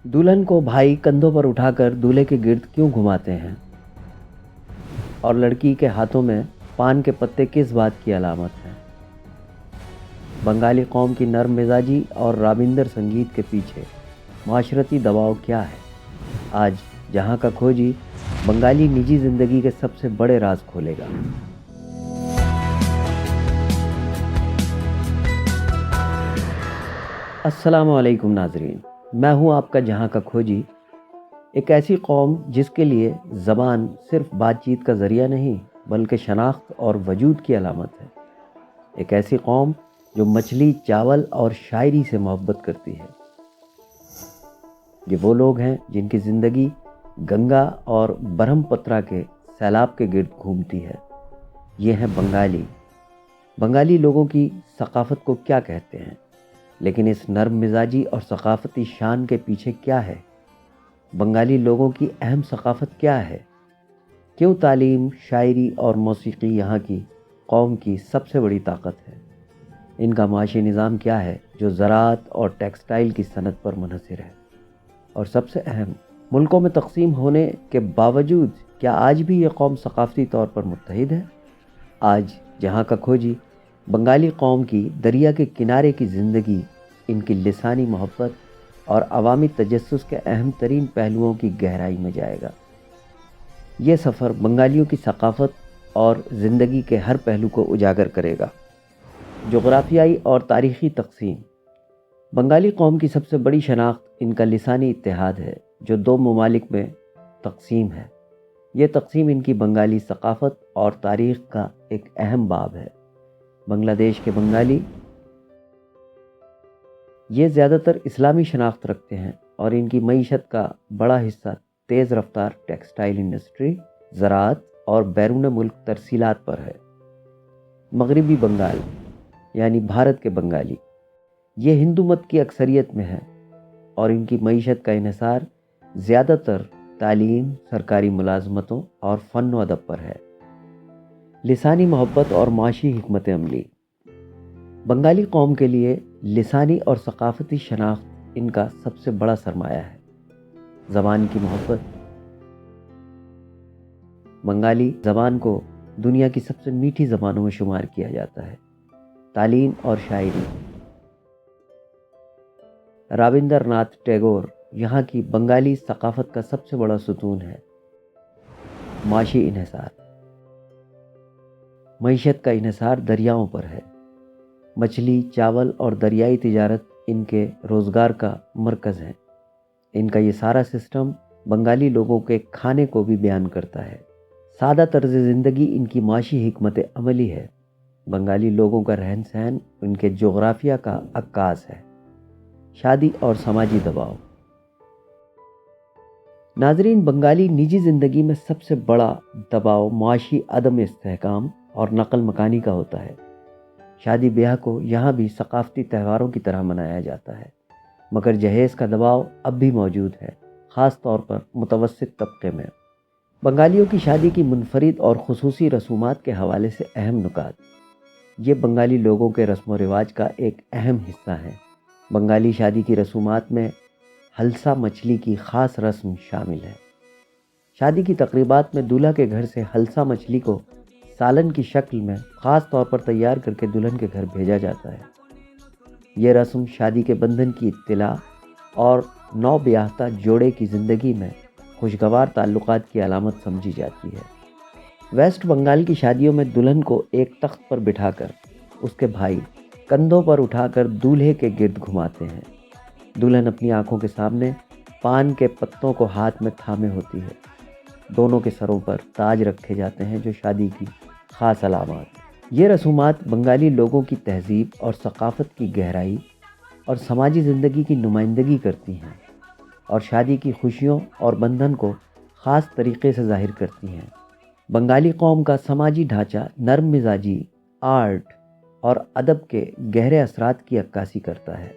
दुल्हन को भाई कंधों पर उठाकर दूल्हे के गिर्द क्यों घुमाते हैं? और लड़की के हाथों में पान के पत्ते किस बात की अलामत है? बंगाली कौम की नर्म मिजाजी और राबिंदर संगीत के पीछे माशरती दबाव क्या है? आज जहां का खोजी बंगाली निजी ज़िंदगी के सबसे बड़े राज खोलेगा। अस्सलाम वालेकुम नाजरीन, मैं हूं आपका जहां का खोजी। एक ऐसी कौम जिसके लिए ज़बान सिर्फ बातचीत का ज़रिया नहीं बल्कि शनाख्त और वजूद की अलामत है। एक ऐसी कौम जो मछली, चावल और शायरी से मोहब्बत करती है। ये वो लोग हैं जिनकी ज़िंदगी गंगा और ब्रह्मपुत्रा के सैलाब के गिर्द घूमती है। ये हैं बंगाली। बंगाली लोगों की सकाफ़त को क्या कहते हैं, लेकिन इस नर्म मिजाजी और सकाफ़ती शान के पीछे क्या है? बंगाली लोगों की अहम सकाफ़त क्या है? क्यों तालीम, शायरी और मौसीकी यहाँ की कौम की सबसे बड़ी ताकत है? इनका माशी निज़ाम क्या है जो ज़राअत और टेक्सटाइल की सनत पर मुनहसर है? और सबसे अहम, मुल्कों में तकसीम होने के बावजूद क्या आज भी ये कौम सकाफ़ती तौर पर मुत्तहिद है? आज जहाँ का खोजी बंगाली कौम की दरिया के किनारे की ज़िंदगी, इनकी लिसानी मोहब्बत और अवामी तजस्सुस के अहम तरीन पहलुओं की गहराई में जाएगा। ये सफ़र बंगालियों की सकाफ़त और ज़िंदगी के हर पहलू को उजागर करेगा। जोग्राफियाई और तारीख़ी तक़सीम। बंगाली कौम की सबसे बड़ी शनाख्त इनका लिसानी इत्तेहाद है जो दो ममालिक में तक़सीम है। ये तक़सीम इनकी बंगाली सकाफ़त और तारीख़ का एक अहम बाब है। बांग्लादेश के बंगाली ये ज़्यादातर इस्लामी शनाख्त रखते हैं और इनकी मईशत का बड़ा हिस्सा तेज़ रफ्तार टेक्सटाइल इंडस्ट्री, ज़राअत और बैरून मुल्क तरसीलात पर है। मगरबी बंगाल यानी भारत के बंगाली ये हिंदू मत की अक्सरियत में है और इनकी मईशत का इन्हिसार ज़्यादातर तालीम, सरकारी मुलाजमतों और फ़न व अदब पर है। लिसानी मोहब्बत और माशी हिकमत अमली। बंगाली कौम के लिए लिसानी और सकाफ़ती शनाख्त इनका सबसे बड़ा सरमाया है। ज़बान की मोहब्बत। बंगाली ज़बान को दुनिया की सबसे मीठी ज़बानों में शुमार किया जाता है। तालीम और शायरी। रविंद्रनाथ टैगोर यहाँ की बंगाली सकाफ़त का सबसे बड़ा सुतून है। माशी इन्हिसार। मईशत का इन्हिसार दरियाओं पर है। मछली, चावल और दरियाई तिजारत इनके रोज़गार का मरकज़ है। इनका ये सारा सिस्टम बंगाली लोगों के खाने को भी बयान करता है। सादा तर्ज ज़िंदगी इनकी माशी हिकमत अमली है। बंगाली लोगों का रहन सहन इनके जोग्राफिया का अक्कास है। शादी और समाजी दबाव। नाजरीन, बंगाली निजी ज़िंदगी में सबसे बड़ा दबाव माशी अदम इस्तेहकाम और नकल मकानी का होता है। शादी ब्याह को यहाँ भी सकाफ़ती त्योहारों की तरह मनाया जाता है, मगर जहेज़ का दबाव अब भी मौजूद है, ख़ास तौर पर मुतवस्सित तबके में। बंगालियों की शादी की मुनफरिद और ख़ुसूसी रसूमात के हवाले से अहम नुकात। ये बंगाली लोगों के रस्म व रिवाज का एक अहम हिस्सा है। बंगाली शादी की रसूमात में हलसा मछली की ख़ास रस्म शामिल है। शादी की तकरीबात में दूल्हा के घर से हलसा मछली को सालन की शक्ल में ख़ास तौर पर तैयार करके दुल्हन के घर भेजा जाता है। ये रस्म शादी के बंधन की इत्तिला और नौ ब्याहता जोड़े की ज़िंदगी में खुशगवार ताल्लुकात की अलामत समझी जाती है। वेस्ट बंगाल की शादियों में दुल्हन को एक तख्त पर बिठाकर उसके भाई कंधों पर उठाकर दूल्हे के गिर्द घुमाते हैं। दुल्हन अपनी आंखों के सामने पान के पत्तों को हाथ में थामे होती है। दोनों के सरों पर ताज रखे जाते हैं जो शादी की ख़ास अलामत। ये रसूमात बंगाली लोगों की तहज़ीब और सकाफ़त की गहराई और समाजी ज़िंदगी की नुमाइंदगी करती हैं और शादी की खुशियों और बंधन को ख़ास तरीक़े से ज़ाहिर करती हैं। बंगाली कौम का समाजी ढांचा नरम मिजाजी, आर्ट और अदब के गहरे असरात की अक्कासी करता है।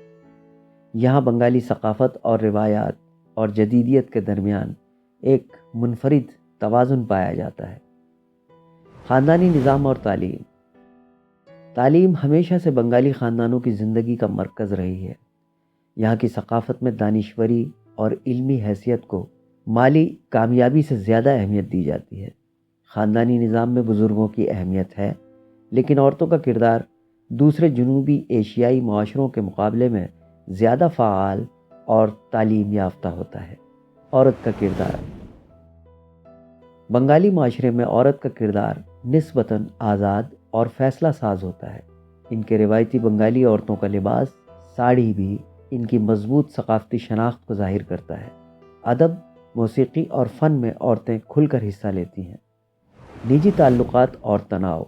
यहाँ बंगाली सकाफ़त और रिवायात और जदीदियत के दरमियान एक मुनफरिद तवाज़ुन पाया जाता है। ख़ानदानी निज़ाम और तालीम। तालीम हमेशा से बंगाली ख़ानदानों की ज़िंदगी का मरकज़ रही है। यहाँ की सकाफ़त में दानिश्वरी اور علمی حیثیت کو مالی کامیابی سے زیادہ اہمیت دی جاتی ہے۔ خاندانی نظام میں بزرگوں کی اہمیت ہے، لیکن عورتوں کا کردار دوسرے جنوبی ایشیائی معاشروں کے مقابلے میں زیادہ فعال اور تعلیم یافتہ ہوتا ہے۔ عورت کا کردار۔ بنگالی معاشرے میں عورت کا کردار نسبتاً آزاد اور فیصلہ ساز ہوتا ہے۔ ان کے روایتی بنگالی عورتوں کا لباس ساڑی بھی ان کی مضبوط ثقافتی شناخت کو ظاہر کرتا ہے۔ ادب، موسیقی اور فن میں عورتیں کھل کر حصہ لیتی ہیں۔ نجی تعلقات اور تناؤ۔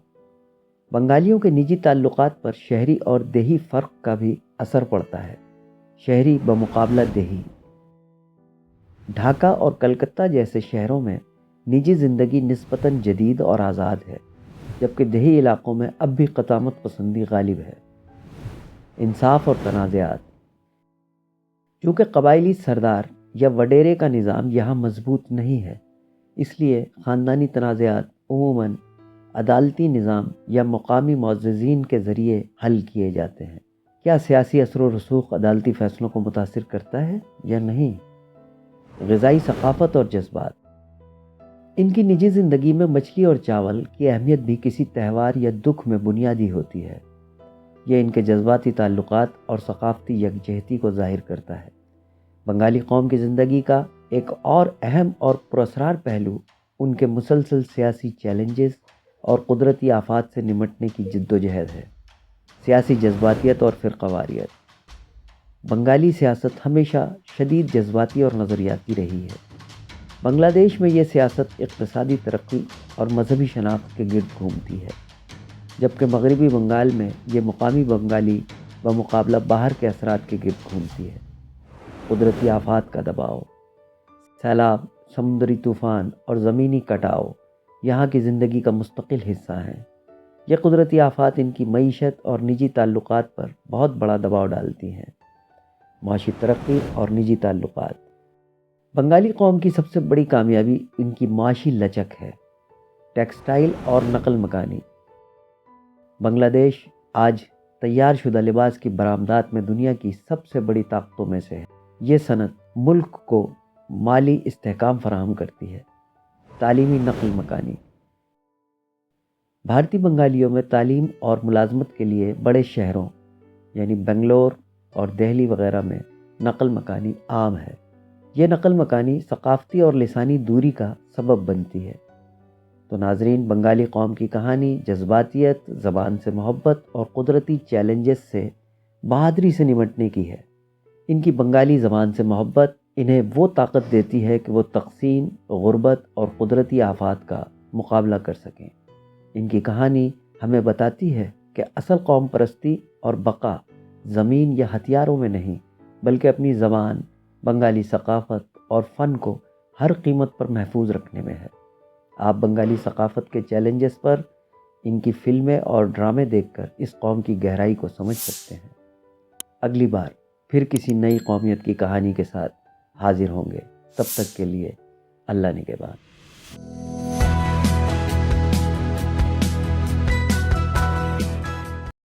بنگالیوں کے نجی تعلقات پر شہری اور دیہی فرق کا بھی اثر پڑتا ہے۔ شہری بمقابلہ دیہی۔ ڈھاکہ اور کلکتہ جیسے شہروں میں نجی زندگی نسبتاً جدید اور آزاد ہے، جبکہ دیہی علاقوں میں اب بھی قدامت پسندی غالب ہے۔ انصاف اور تنازعات۔ چونکہ قبائلی سردار یا وڈیرے کا نظام یہاں مضبوط نہیں ہے، اس لیے خاندانی تنازعات عموماً عدالتی نظام یا مقامی معززین کے ذریعے حل کیے جاتے ہیں۔ کیا سیاسی اثر و رسوخ عدالتی فیصلوں کو متاثر کرتا ہے یا نہیں؟ غذائی ثقافت اور جذبات۔ ان کی نجی زندگی میں مچھلی اور چاول کی اہمیت بھی کسی تہوار یا دکھ میں بنیادی ہوتی ہے۔ یہ ان کے جذباتی تعلقات اور ثقافتی یکجہتی کو ظاہر کرتا ہے۔ بنگالی قوم کی زندگی کا ایک اور اہم اور پراسرار پہلو ان کے مسلسل سیاسی چیلنجز اور قدرتی آفات سے نمٹنے کی جد و جہد ہے۔ سیاسی جذباتیت اور فرقہ واریت۔ بنگالی سیاست ہمیشہ شدید جذباتی اور نظریاتی رہی ہے۔ بنگلہ دیش میں یہ سیاست اقتصادی ترقی اور مذہبی شناخت کے گرد گھومتی ہے، جبکہ مغربی بنگال میں یہ مقامی بنگالی بمقابلہ باہر کے اثرات کے گرد گھومتی ہے۔ قدرتی آفات کا دباؤ۔ سیلاب، سمندری طوفان اور زمینی کٹاؤ یہاں کی زندگی کا مستقل حصہ ہیں۔ یہ قدرتی آفات ان کی معیشت اور نجی تعلقات پر بہت بڑا دباؤ ڈالتی ہیں۔ معاشی ترقی اور نجی تعلقات۔ بنگالی قوم کی سب سے بڑی کامیابی ان کی معاشی لچک ہے۔ ٹیکسٹائل اور نقل مکانی۔ بنگلہ دیش آج تیار شدہ لباس کی برآمدات میں دنیا کی سب سے بڑی طاقتوں میں سے ہے۔ یہ صنعت ملک کو مالی استحکام فراہم کرتی ہے۔ تعلیمی نقل مکانی۔ بھارتی بنگالیوں میں تعلیم اور ملازمت کے لیے بڑے شہروں یعنی بنگلور اور دہلی وغیرہ میں نقل مکانی عام ہے۔ یہ نقل مکانی ثقافتی اور لسانی دوری کا سبب بنتی ہے۔ تو ناظرین، بنگالی قوم کی کہانی جذباتیت، زبان سے محبت اور قدرتی چیلنجز سے بہادری سے نمٹنے کی ہے۔ ان کی بنگالی زبان سے محبت انہیں وہ طاقت دیتی ہے کہ وہ تقسیم، غربت اور قدرتی آفات کا مقابلہ کر سکیں۔ ان کی کہانی ہمیں بتاتی ہے کہ اصل قوم پرستی اور بقا زمین یا ہتھیاروں میں نہیں، بلکہ اپنی زبان، بنگالی ثقافت اور فن کو ہر قیمت پر محفوظ رکھنے میں ہے۔ آپ بنگالی ثقافت کے چیلنجز پر ان کی فلمیں اور ڈرامے دیکھ کر اس قوم کی گہرائی کو سمجھ سکتے ہیں۔ اگلی بار پھر کسی نئی قومیت کی کہانی کے ساتھ حاضر ہوں گے۔ تب تک کے لیے اللہ نگہبان۔